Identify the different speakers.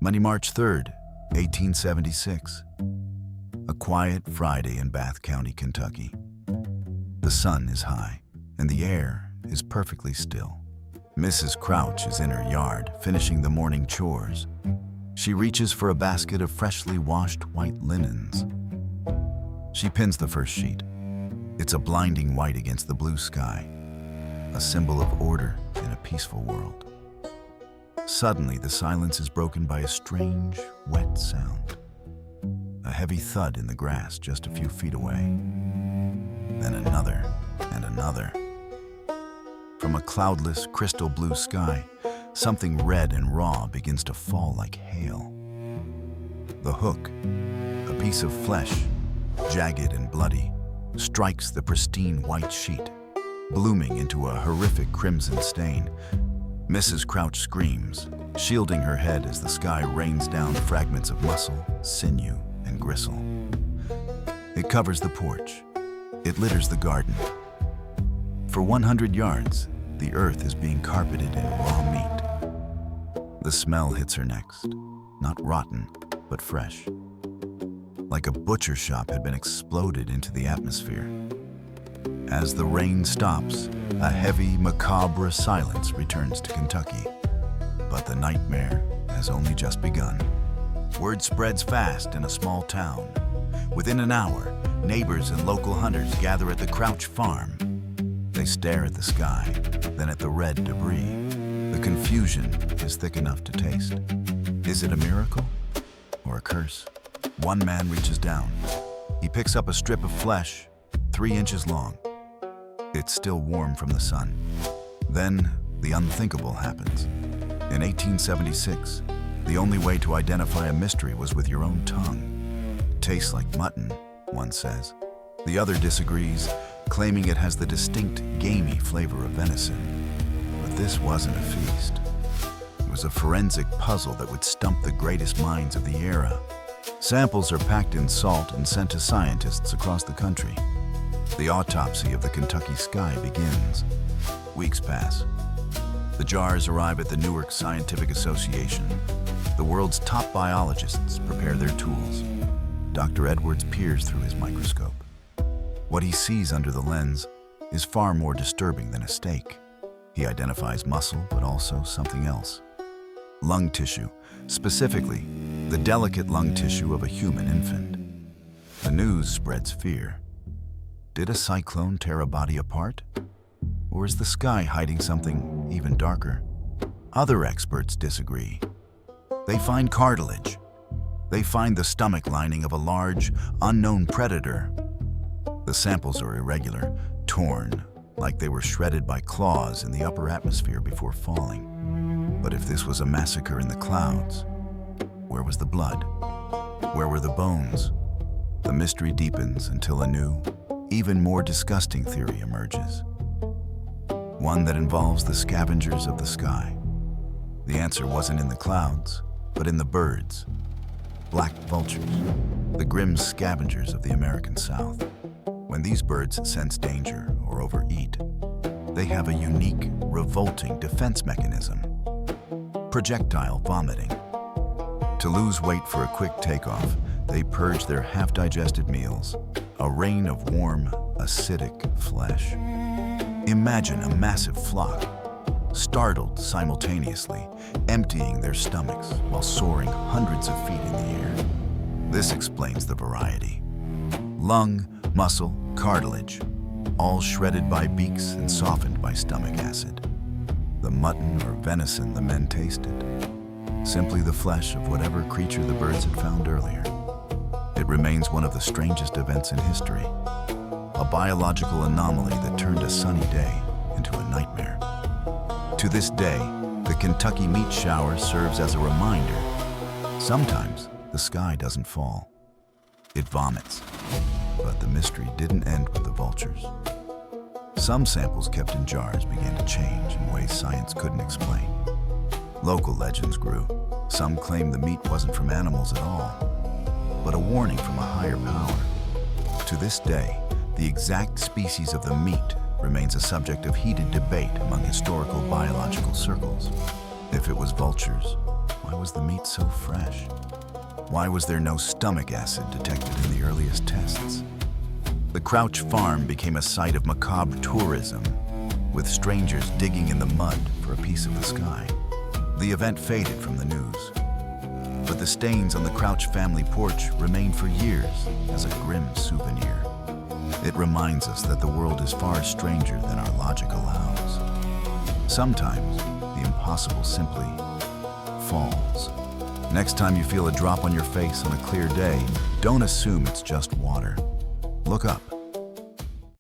Speaker 1: Monday, March 3rd, 1876. A quiet Friday in Bath County, Kentucky. The sun is high, and the air is perfectly still. Mrs. Crouch is in her yard, finishing the morning chores. She reaches for a basket of freshly washed white linens. She pins the first sheet. It's a blinding white against the blue sky, a symbol of order in a peaceful world. Suddenly, the silence is broken by a strange, wet sound. A heavy thud in the grass just a few feet away. Then another and another. From a cloudless, crystal blue sky, something red and raw begins to fall like hail. The hook, a piece of flesh, jagged and bloody, strikes the pristine white sheet, blooming into a horrific crimson stain. Mrs. Crouch screams, shielding her head as the sky rains down fragments of muscle, sinew, and gristle. It covers the porch. It litters the garden. For 100 yards, the earth is being carpeted in raw meat. The smell hits her next, not rotten, but fresh. Like a butcher shop had been exploded into the atmosphere. As the rain stops, a heavy, macabre silence returns to Kentucky. But the nightmare has only just begun. Word spreads fast in a small town. Within an hour, neighbors and local hunters gather at the Crouch farm. They stare at the sky, then at the red debris. The confusion is thick enough to taste. Is it a miracle or a curse? One man reaches down. He picks up a strip of flesh, 3 inches long. It's still warm from the sun. Then the unthinkable happens. In 1876, the only way to identify a mystery was with your own tongue. Tastes like mutton, one says. The other disagrees, claiming it has the distinct gamey flavor of venison. But this wasn't a feast. It was a forensic puzzle that would stump the greatest minds of the era. Samples are packed in salt and sent to scientists across the country. The autopsy of the Kentucky sky begins. Weeks pass. The jars arrive at the Newark Scientific Association. The world's top biologists prepare their tools. Dr. Edwards peers through his microscope. What he sees under the lens is far more disturbing than a steak. He identifies muscle, but also something else. Lung tissue, specifically the delicate lung tissue of a human infant. The news spreads fear. Did a cyclone tear a body apart? Or is the sky hiding something even darker? Other experts disagree. They find cartilage. They find the stomach lining of a large, unknown predator. The samples are irregular, torn, like they were shredded by claws in the upper atmosphere before falling. But if this was a massacre in the clouds, where was the blood? Where were the bones? The mystery deepens until a new, even more disgusting theory emerges. One that involves the scavengers of the sky. The answer wasn't in the clouds, but in the birds. Black vultures, the grim scavengers of the American South. When these birds sense danger or overeat, they have a unique, revolting defense mechanism: projectile vomiting. To lose weight for a quick takeoff, they purge their half-digested meals, a rain of warm, acidic flesh. Imagine a massive flock, startled simultaneously, emptying their stomachs while soaring hundreds of feet in the air. This explains the variety. Lung, muscle, cartilage, all shredded by beaks and softened by stomach acid. The mutton or venison the men tasted. Simply the flesh of whatever creature the birds had found earlier. It remains one of the strangest events in history. A biological anomaly that turned a sunny day into a nightmare. To this day, the Kentucky meat shower serves as a reminder. Sometimes the sky doesn't fall. It vomits. But the mystery didn't end with the vultures. Some samples kept in jars began to change in ways science couldn't explain. Local legends grew. Some claimed the meat wasn't from animals at all, but a warning from a higher power. To this day, the exact species of the meat remains a subject of heated debate among historical biological circles. If it was vultures, Why was the meat so fresh? Why was there no stomach acid detected in the earliest tests? The Crouch Farm became a site of macabre tourism, with strangers digging in the mud for a piece of the sky. The event faded from the news, but the stains on the Crouch family porch remained for years as a grim souvenir. It reminds us that the world is far stranger than our logic allows. Sometimes, the impossible simply falls. Next time you feel a drop on your face on a clear day, don't assume it's just water. Look up.